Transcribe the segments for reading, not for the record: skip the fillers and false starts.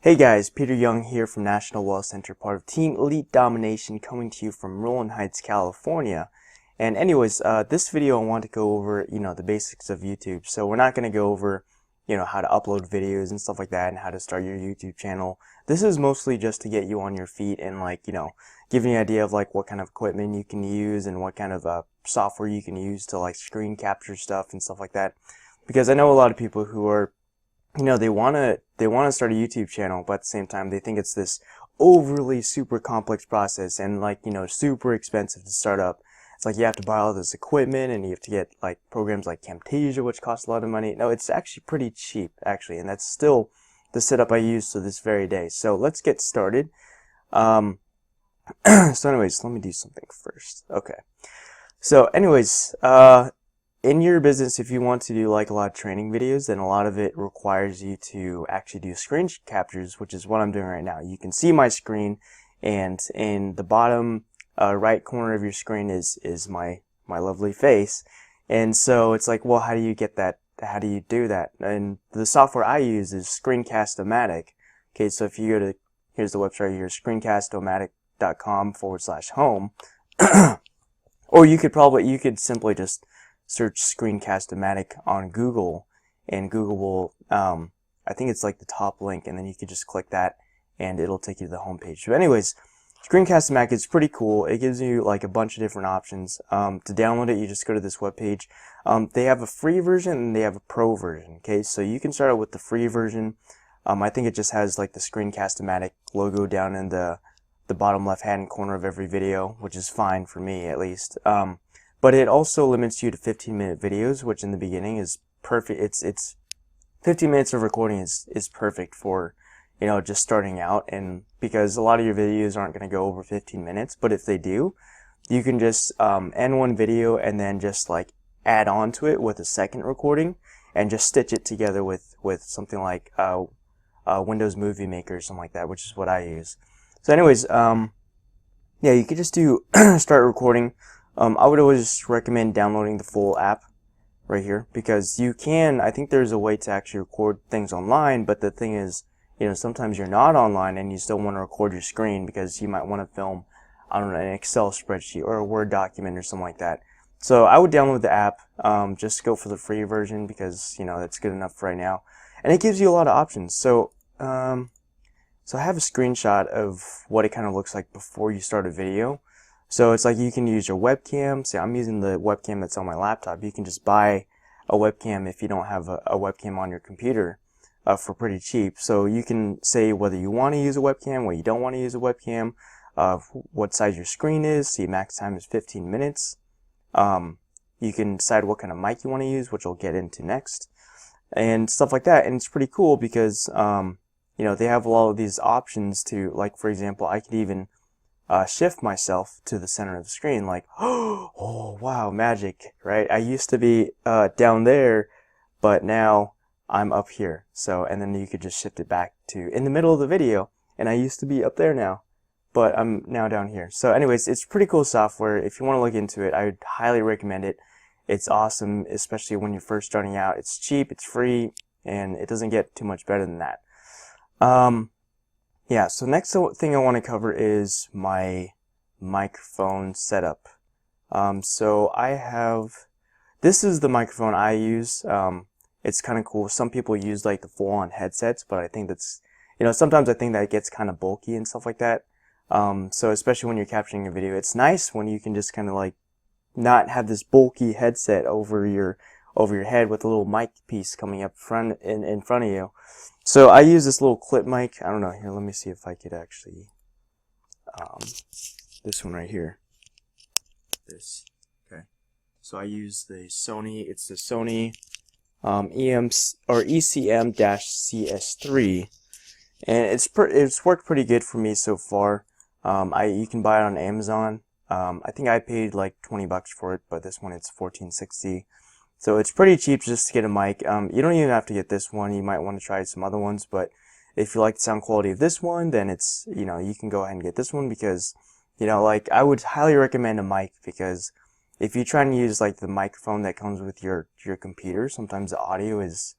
Hey guys, Peter Young here from National Wealth Center, part of Team Elite Domination, coming to you from Rolling Heights, California. And anyways, this video I want to go over, the basics of YouTube. So we're not going to go over, how to upload videos and stuff like that and how to start your YouTube channel. This is mostly just to get you on your feet and give you an idea of what kind of equipment you can use and what kind of software you can use to screen capture stuff and stuff like that. Because I know a lot of people who are they want to start a YouTube channel, but at the same time they think it's this overly super complex process and super expensive to start up. It's like you have to buy all this equipment and you have to get programs like Camtasia, which cost a lot of money. No, it's actually pretty cheap actually, and that's still the setup I use to this very day. So let's get started. So anyways, let me do something first. Okay. So anyways, in your business, if you want to do a lot of training videos, then a lot of it requires you to actually do screen captures, which is what I'm doing right now. You can see my screen, and in the bottom right corner of your screen is my lovely face. And so it's like, well, how do you get that? How do you do that? And the software I use is Screencast-O-Matic. Okay, so if you go to, here's the website here, screencast-omatic.com/home. Or you could simply just search Screencast-O-Matic on Google, and Google will, I think it's the top link, and then you could just click that and it'll take you to the home page. But anyways, Screencast-O-Matic is pretty cool. It gives you a bunch of different options. To download it, you just go to this web page. They have a free version and they have a pro version. Okay, so you can start out with the free version. I think it just has the Screencast-O-Matic logo down in the bottom left hand corner of every video, which is fine for me at least. But it also limits you to 15-minute videos, which in the beginning is perfect. It's 15 minutes of recording is perfect for, just starting out, and because a lot of your videos aren't going to go over 15 minutes, but if they do, you can just end one video and then just add on to it with a second recording and just stitch it together with something like Windows Movie Maker or something like that, which is what I use. So anyways, yeah, you could just do start recording. I would always recommend downloading the full app right here, because you can, I think there's a way to actually record things online, but the thing is, sometimes you're not online and you still want to record your screen because you might want to film, I don't know, an Excel spreadsheet or a Word document or something like that. So I would download the app, just go for the free version because, that's good enough for right now. And it gives you a lot of options. So, so I have a screenshot of what it kind of looks like before you start a video. So it's you can use your webcam. See, I'm using the webcam that's on my laptop. You can just buy a webcam if you don't have a webcam on your computer for pretty cheap. So you can say whether you want to use a webcam, whether you don't want to use a webcam, what size your screen is. See, max time is 15 minutes. You can decide what kind of mic you want to use, which we'll get into next, and stuff like that. And it's pretty cool because, they have a lot of these options to, for example, I could even shift myself to the center of the screen, oh wow, magic, right? I used to be down there, but now I'm up here. So, and then you could just shift it back to in the middle of the video, and I used to be up there now, but I'm now down here. So anyways, it's pretty cool software. If you want to look into it, I would highly recommend it. It's awesome, especially when you're first starting out. It's cheap, it's free, and it doesn't get too much better than that. Yeah, so next thing I want to cover is my microphone setup. So this is the microphone I use. It's kind of cool. Some people use the full-on headsets, but I think that's, sometimes I think that it gets kind of bulky and stuff like that. So especially when you're capturing a video, it's nice when you can just kind of not have this bulky headset over your head with a little mic piece coming up in front of you. So I use this little clip mic. I don't know. Here, let me see if I could actually, this one right here. This. Okay. So I use the Sony. It's the Sony ECM-CS3, and it's worked pretty good for me so far. You can buy it on Amazon. I think I paid $20 for it, but this one it's $14.60. So it's pretty cheap just to get a mic. You don't even have to get this one. You might want to try some other ones, but if you like the sound quality of this one, then it's, you can go ahead and get this one because, I would highly recommend a mic, because if you try and use the microphone that comes with your computer, sometimes the audio is,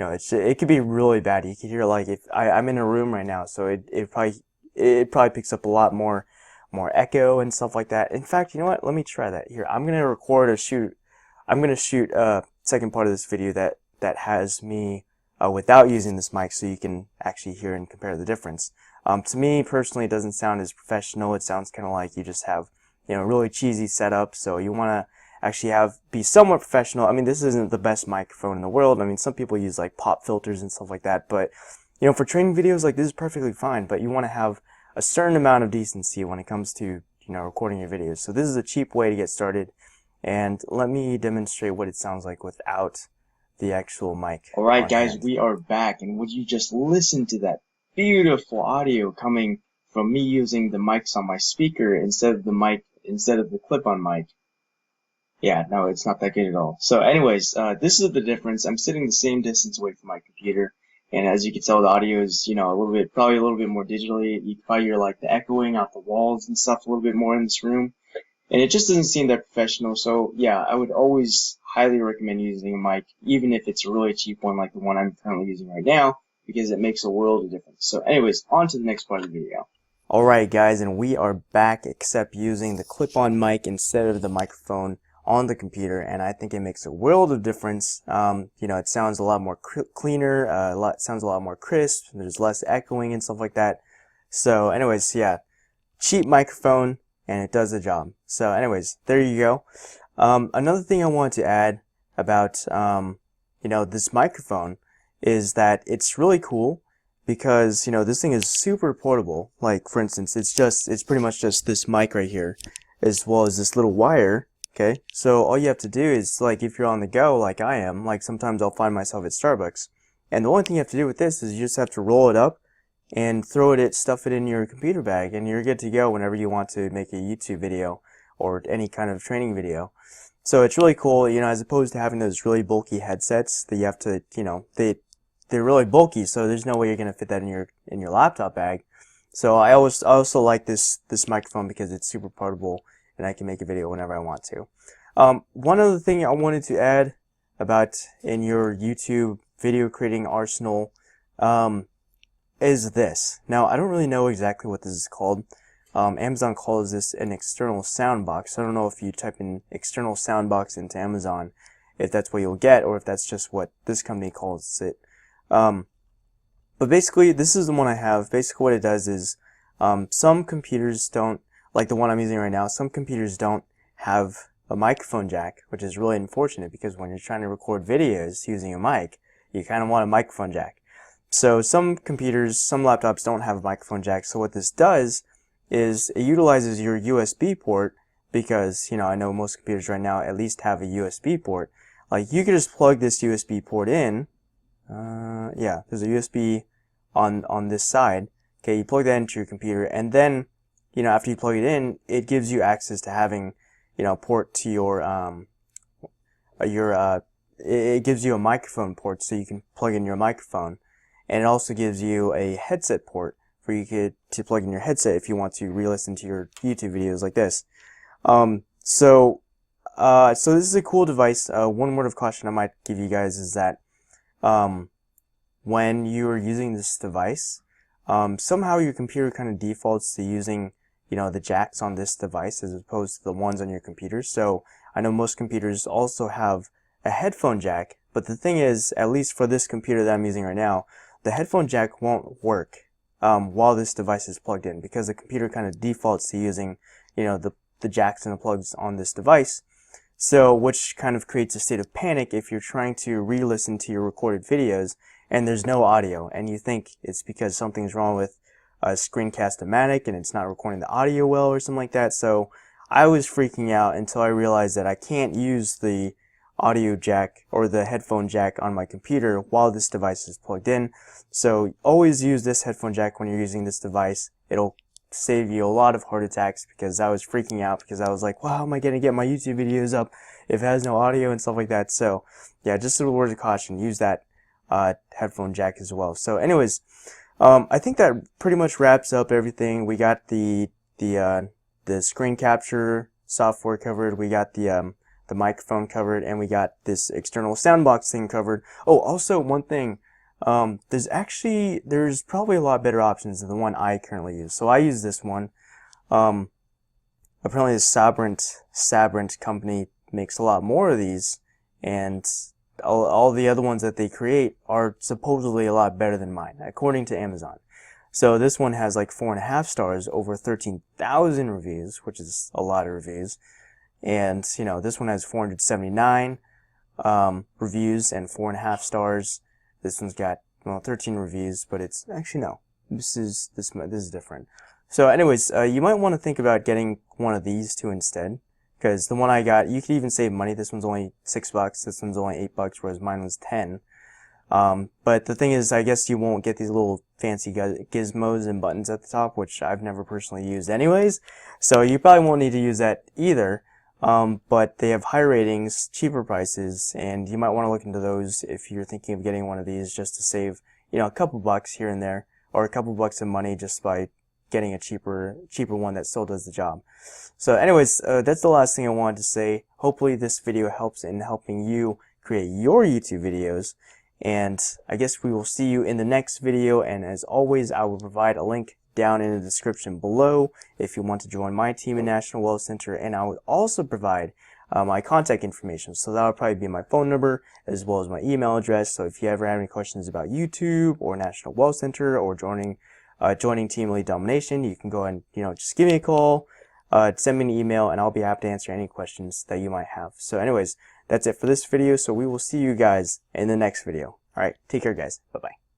it could be really bad. You could hear, like, if I'm in a room right now, so it probably picks up a lot more echo and stuff like that. In fact, you know what? Let me try that here. I'm gonna shoot a second part of this video that has me without using this mic, so you can actually hear and compare the difference. To me personally, it doesn't sound as professional. It sounds kind of like you just have, really cheesy setup. So you want to actually be somewhat professional. I mean, this isn't the best microphone in the world. I mean, some people use like pop filters and stuff like that, but for training videos, like, this is perfectly fine. But you want to have a certain amount of decency when it comes to recording your videos. So this is a cheap way to get started, and let me demonstrate what it sounds like without the actual mic. Alright guys, we are back, and would you just listen to that beautiful audio coming from me using the mics on my speaker instead of the clip-on mic. Yeah, no, it's not that good at all. So anyways, this is the difference. I'm sitting the same distance away from my computer, and as you can tell, the audio is, probably a little bit more digitally. You can probably hear like the echoing out the walls and stuff a little bit more in this room. And it just doesn't seem that professional. So yeah, I would always highly recommend using a mic, even if it's a really cheap one like the one I'm currently using right now, because it makes a world of difference. So anyways, on to the next part of the video. Alright guys, and we are back, except using the clip-on mic instead of the microphone on the computer, and I think it makes a world of difference. It sounds a lot more cleaner, sounds a lot more crisp, there's less echoing and stuff like that. So anyways, yeah, cheap microphone, and it does the job. So anyways, there you go. Another thing I wanted to add about, this microphone is that it's really cool because, this thing is super portable. Like, for instance, it's pretty much just this mic right here, as well as this little wire. Okay, so all you have to do is, like, if you're on the go like I am, like sometimes I'll find myself at Starbucks, and the only thing you have to do with this is you just have to roll it up and stuff it in your computer bag, and you're good to go whenever you want to make a YouTube video or any kind of training video. So it's really cool, as opposed to having those really bulky headsets that you have to, they're really bulky, so there's no way you're gonna fit that in your laptop bag. So I also like this microphone because it's super portable, and I can make a video whenever I want to. One other thing I wanted to add about in your YouTube video creating arsenal is this. Now, I don't really know exactly what this is called. Amazon calls this an external sound box. I don't know if you type in external sound box into Amazon, if that's what you'll get, or if that's just what this company calls it. But basically, this is the one I have. Basically what it does is, some computers don't, like the one I'm using right now, some computers don't have a microphone jack, which is really unfortunate because when you're trying to record videos using a mic, you kind of want a microphone jack. So some computers, some laptops don't have a microphone jack, so what this does is it utilizes your USB port because, I know most computers right now at least have a USB port. Like, you could just plug this USB port in. Yeah, there's a USB on this side. Okay, you plug that into your computer, and then, after you plug it in, it gives you access to having, port to it gives you a microphone port so you can plug in your microphone. And it also gives you a headset port for you to plug in your headset if you want to re-listen to your YouTube videos like this. So this is a cool device. One word of caution I might give you guys is that, when you are using this device, somehow your computer kind of defaults to using, the jacks on this device as opposed to the ones on your computer. So I know most computers also have a headphone jack, but the thing is, at least for this computer that I'm using right now, the headphone jack won't work while this device is plugged in, because the computer kind of defaults to using, the jacks and the plugs on this device. So, which kind of creates a state of panic if you're trying to re-listen to your recorded videos and there's no audio, and you think it's because something's wrong with Screencast-O-Matic and it's not recording the audio well or something like that. So I was freaking out until I realized that I can't use the audio jack or the headphone jack on my computer while this device is plugged in. So always use this headphone jack when you're using this device. It'll save you a lot of heart attacks, because I was freaking out because I was like, wow, how am I going to get my YouTube videos up if it has no audio and stuff like that? So yeah, just a word of caution, use that headphone jack as well. So anyways, I think that pretty much wraps up everything. We got the screen capture software covered. We got the the microphone covered, and we got this external sound box thing covered. Oh, also one thing, there's probably a lot better options than the one I currently use. So I use this one. Apparently the Sabrent company makes a lot more of these, and all the other ones that they create are supposedly a lot better than mine, according to Amazon. So this one has like 4.5 stars, over 13,000 reviews, which is a lot of reviews. And, you know, this one has 479 reviews and 4.5 stars. This one's got, well, 13 reviews, but it's actually, no, this is different. So anyways, you might want to think about getting one of these two instead, because the one I got, you could even save money. This one's only $6, this one's only $8, whereas mine was 10. But the thing is, I guess you won't get these little fancy gizmos and buttons at the top, which I've never personally used anyways. So you probably won't need to use that either. But they have high ratings, cheaper prices, and you might want to look into those if you're thinking of getting one of these, just to save, you know, a couple bucks here and there, or a couple bucks of money just by getting a cheaper one that still does the job. So anyways, that's the last thing I wanted to say. Hopefully this video helps in helping you create your YouTube videos. And I guess we will see you in the next video, and as always, I will provide a link down in the description below if you want to join my team in National Wealth Center, and I will also provide my contact information. So that will probably be my phone number as well as my email address. So if you ever have any questions about YouTube or National Wealth Center or joining Team Elite Domination, you can go and, you know, just give me a call, send me an email, and I'll be happy to answer any questions that you might have. So anyways, that's it for this video, so we will see you guys in the next video. Alright, take care guys. Bye-bye.